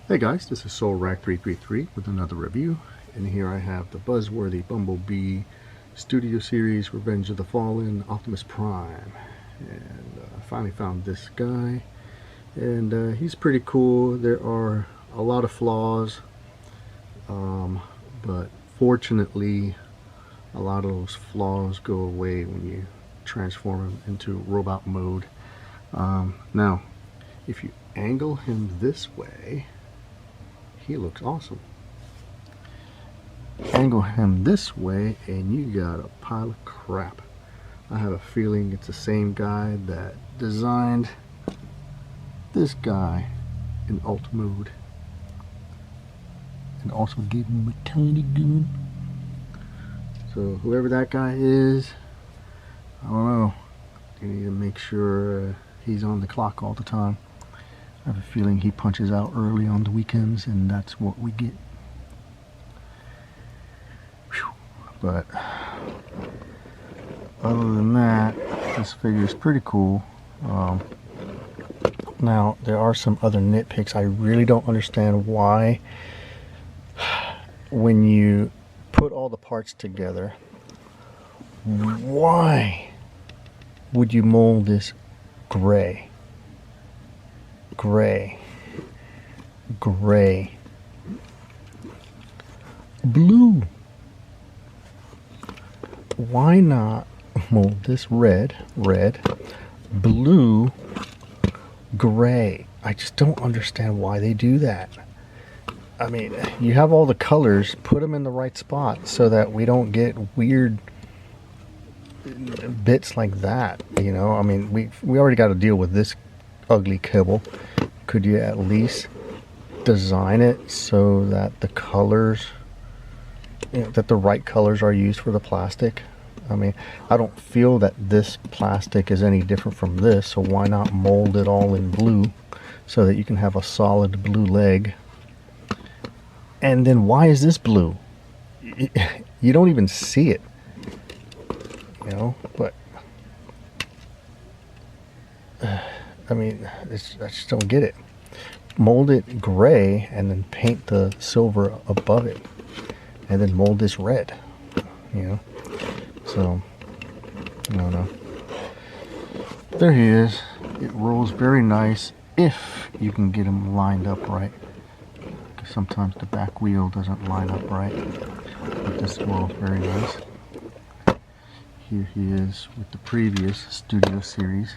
Hey guys, this is SoulRack333 with another review, and here I have the Buzzworthy Bumblebee Studio Series Revenge of the Fallen Optimus Prime. And I finally found this guy, and he's pretty cool. There are a lot of flaws, but fortunately a lot of those flaws go away when you transform him into robot mode. Now, if you angle him this way, he looks awesome. Angle him this way and you got a pile of crap. I have a feeling it's the same guy that designed this guy in alt mode and also gave him a tiny gun. So whoever that guy is, I don't know, you need to make sure he's on the clock all the time. I have a feeling he punches out early on the weekends, and that's what we get. Whew. But other than that, this figure is pretty cool. Now, there are some other nitpicks. I really don't understand why, when you put all the parts together, why would you mold this gray? Gray, blue. Why not mold this red, blue, gray? I just don't understand why they do that. I mean, you have all the colors, put them in the right spot so that we don't get weird bits like that, you know? I mean, we already got to deal with this ugly kibble. Could you at least design it so that the colors, you know, that the right colors are used for the plastic? I mean, I don't feel that this plastic is any different from this, so why not mold it all in blue so that you can have a solid blue leg? And then why is this blue? You don't even see it, you know? But I mean, I just don't get it. Mold it gray and then paint the silver above it, and then mold this red, you know? So, I don't know. There he is. It rolls very nice if you can get him lined up right. Because sometimes the back wheel doesn't line up right. But this rolls very nice. Here he is with the previous Studio Series.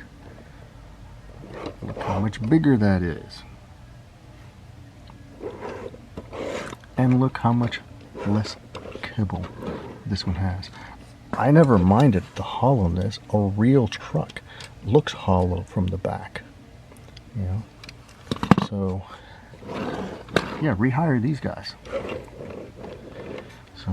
Look how much bigger that is. And look how much less kibble this one has. I never minded the hollowness. A real truck looks hollow from the back, you know? So, yeah, rehire these guys. So,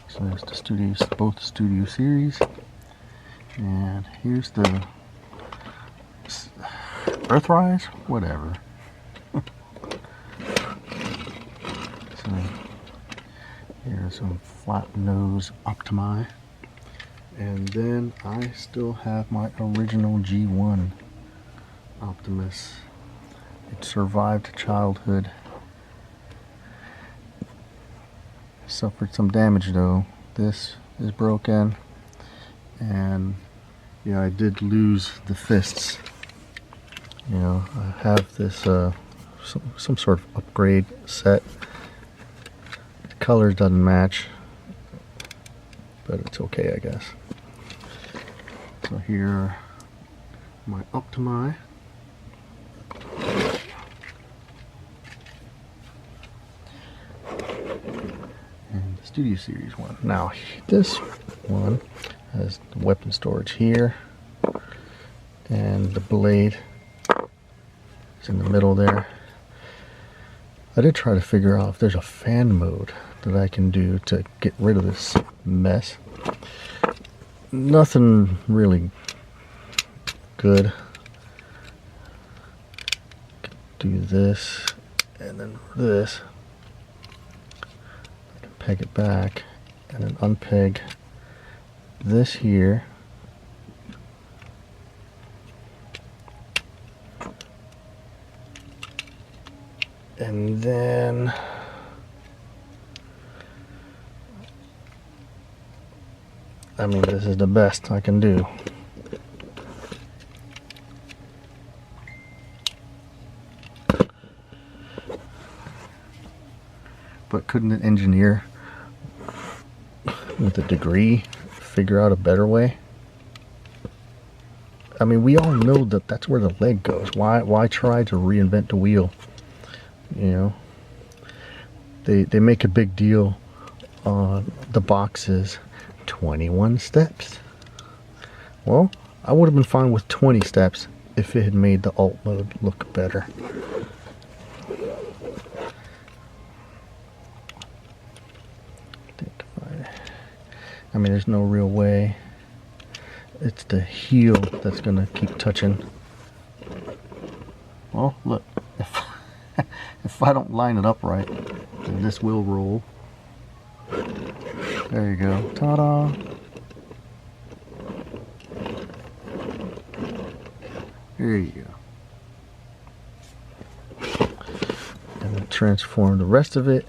so there's the studios, both Studio Series, and here's the Earthrise, whatever. So here's some flat nose Optimi, and then I still have my original G1 Optimus. It survived childhood. Suffered some damage though. This is broken, and yeah, I did lose the fists. You know, I have this some sort of upgrade set. The color doesn't match, but it's okay, I guess. So here are my Optimi. And the Studio Series one. Now, this one has the weapon storage here, and the blade is in the middle there. I did try to figure out if there's a fan mode that I can do to get rid of this mess. Nothing really good. Do this and then this. I can peg it back and then unpeg this here And then I mean, this is the best I can do. But couldn't an engineer with a degree figure out a better way? I mean, we all know that that's where the leg goes. Why try to reinvent the wheel? You know, they make a big deal on the boxes, 21 steps. Well, I would have been fine with 20 steps if it had made the alt mode look better. I mean, there's no real way. It's the heel that's gonna keep touching. Well, look, if I don't line it up right, then this will roll. There you go. Ta-da! There you go. And then transform the rest of it.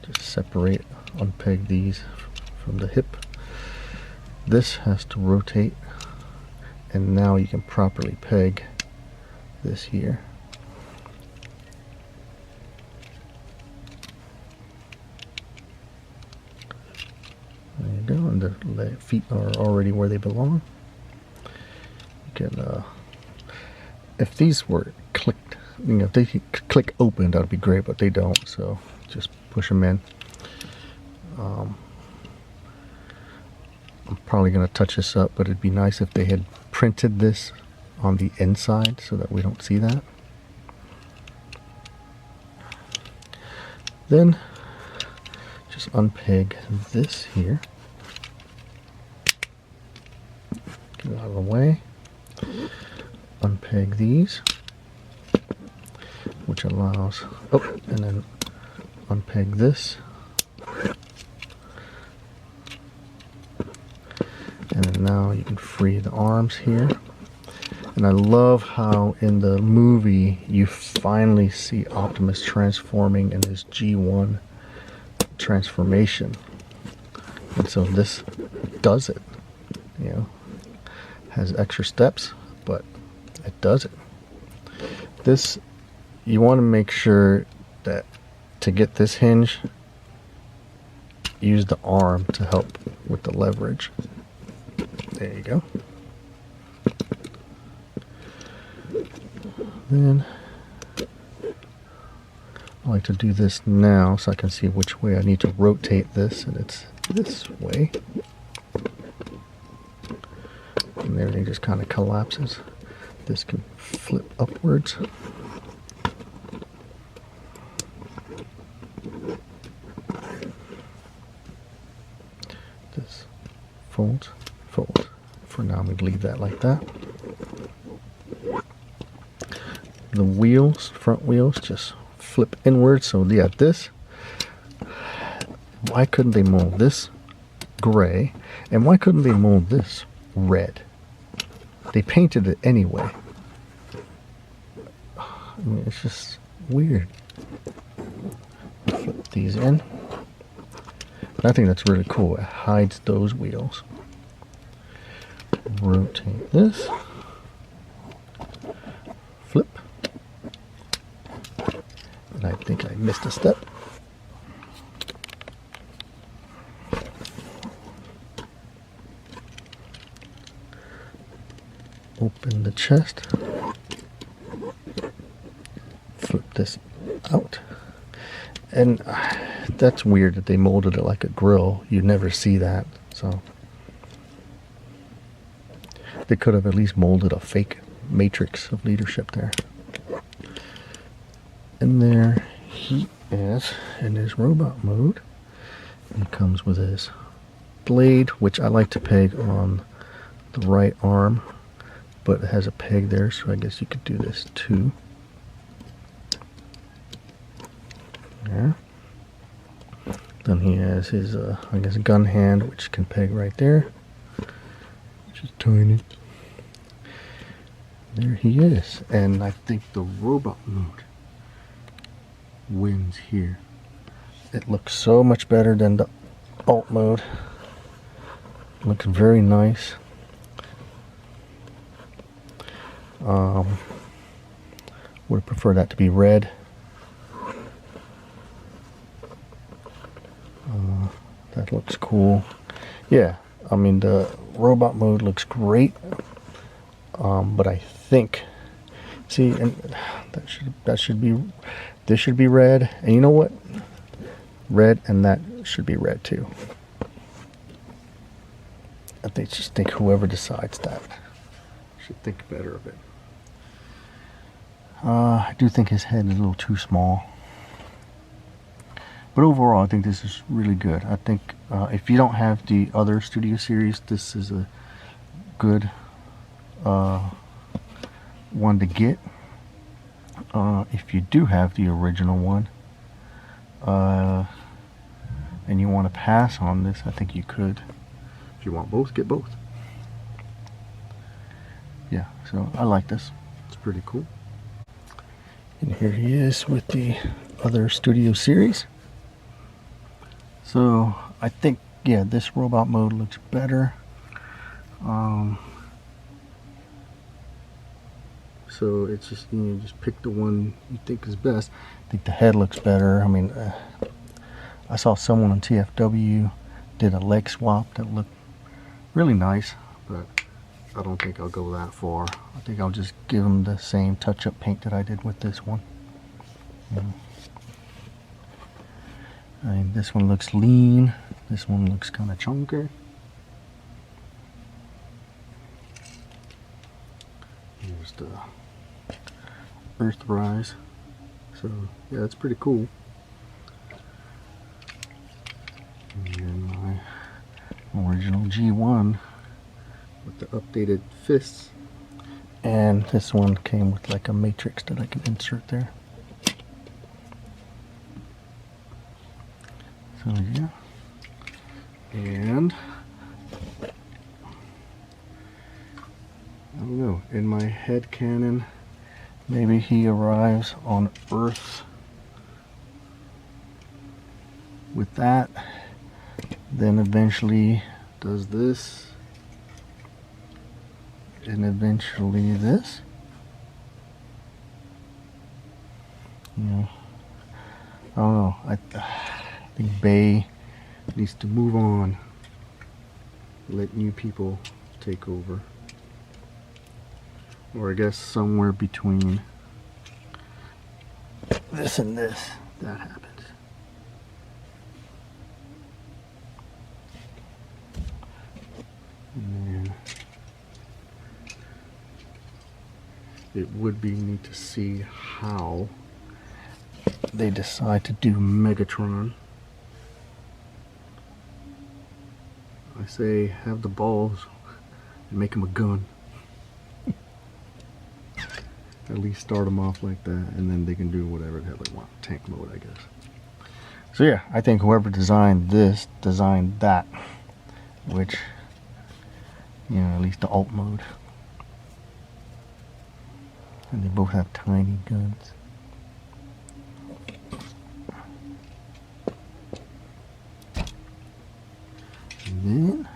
Just separate, unpeg these from the hip. This has to rotate, and now you can properly peg this here. There you go, and the feet are already where they belong. You can, if these were clicked, you know, if they could click open, that would be great, but they don't, so just push them in. I'm probably going to touch this up, but it'd be nice if they had printed this on the inside so that we don't see that. Then just unpeg this here. Get it out of the way. Unpeg these, which allows, oh, and then unpeg this. And then now you can free the arms here. And I love how in the movie you finally see Optimus transforming in his G1 transformation. And so this does it. You know, has extra steps, but it does it. This, you want to make sure that to get this hinge, use the arm to help with the leverage. There you go. Then I like to do this now so I can see which way I need to rotate this, and it's this way. And everything just kind of collapses. This can flip upwards. This folds, folds. For now, we leave that like that. The wheels, front wheels, just flip inward. So yeah, this, why couldn't they mold this gray? And why couldn't they mold this red? They painted it anyway. I mean, it's just weird. Flip these in. And I think that's really cool. It hides those wheels. Rotate this. Flip. And I think I missed a step. Open the chest. Flip this out. And that's weird that they molded it like a grill. You never see that. So they could have at least molded a fake matrix of leadership there. And there he is in his robot mode. He comes with his blade, which I like to peg on the right arm, but it has a peg there, so I guess you could do this too. There. Then he has his, I guess, gun hand, which can peg right there, which is tiny. There he is, and I think the robot mode wins here. It looks so much better than the alt mode. Looks very nice. Would prefer that to be red. That looks cool. Yeah, I mean the robot mode looks great. But I think, see, and that should be, this should be red, and you know what? Red, and that should be red too. I think whoever decides that should think better of it. I do think his head is a little too small. But overall, I think this is really good. I think if you don't have the other Studio Series, this is a good one to get. If you do have the original one, and you want to pass on this, I think you could. If you want both, get both. Yeah, so I like this. It's pretty cool. And here he is with the other Studio Series. So I think, yeah, this robot mode looks better. So it's just, you know, just pick the one you think is best. I think the head looks better. I mean, I saw someone on TFW did a leg swap that looked really nice, but I don't think I'll go that far. I think I'll just give them the same touch-up paint that I did with this one. I mean, this one looks lean. This one looks kind of chunky. Here's the Earthrise. So yeah, that's pretty cool. And then my original G1 with the updated fists. And this one came with like a matrix that I can insert there. So yeah. And I don't know, in my headcanon, maybe he arrives on Earth with that, then eventually does this, and eventually this. You know, I don't know. I think Bay needs to move on, let new people take over. Or I guess somewhere between this and this, that happens. And then it would be neat to see how they decide to do Megatron. I say have the balls and make him a gun. At least start them off like that, and then they can do whatever the hell they want. Tank mode, I guess. So yeah, I think whoever designed this designed that, which, you know, at least the alt mode. And they both have tiny guns. And then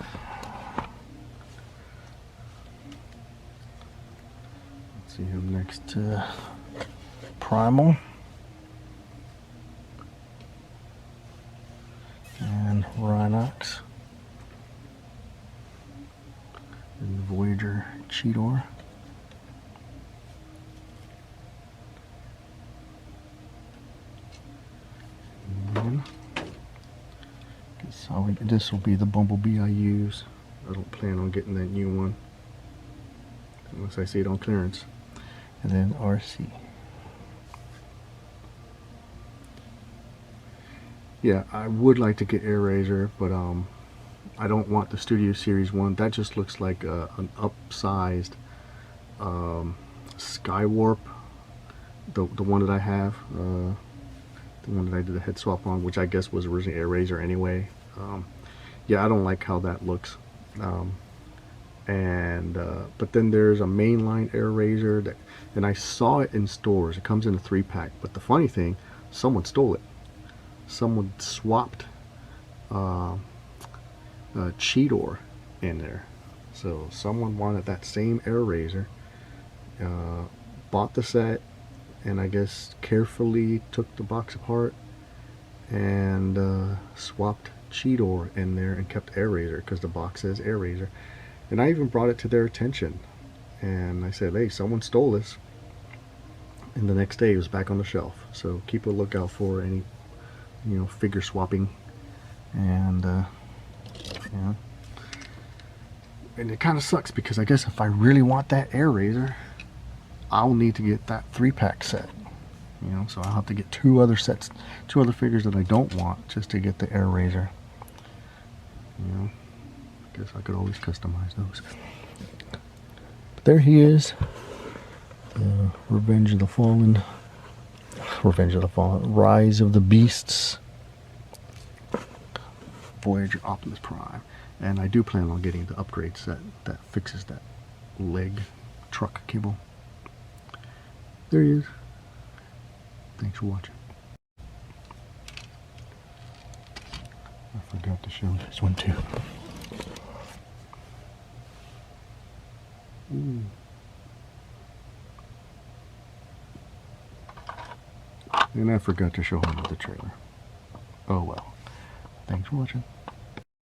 see him next to Primal and Rhinox and Voyager Cheetor. And then this will be the Bumblebee I use. I don't plan on getting that new one unless I see it on clearance. And then RC. Yeah, I would like to get AirRaiser, but I don't want the Studio Series one. That just looks like an upsized Skywarp. The one that I have, the one that I did a head swap on, which I guess was originally AirRaiser anyway. Yeah, I don't like how that looks. But then there's a mainline AirRaiser that, and I saw it in stores. It comes in a 3-pack. But the funny thing, someone stole it. Someone swapped Cheetor in there. So someone wanted that same air razor, bought the set, and I guess carefully took the box apart and swapped Cheetor in there and kept air razor because the box says air razor. And I even brought it to their attention, and I said, hey, someone stole this. And the next day it was back on the shelf. So keep a lookout for any, you know, figure swapping. And you know, and it kind of sucks because I guess if I really want that air razor, I'll need to get that 3-pack set. You know, so I'll have to get 2 other sets, 2 other figures that I don't want just to get the air razor. You know, I guess I could always customize those. But there he is. Revenge of the Fallen. Rise of the Beasts. Voyager Optimus Prime. And I do plan on getting the upgrade set that fixes that leg truck kibble. There he is. Thanks for watching. I forgot to show this one too. Ooh. And I forgot to show him the trailer. Oh well. Thanks for watching.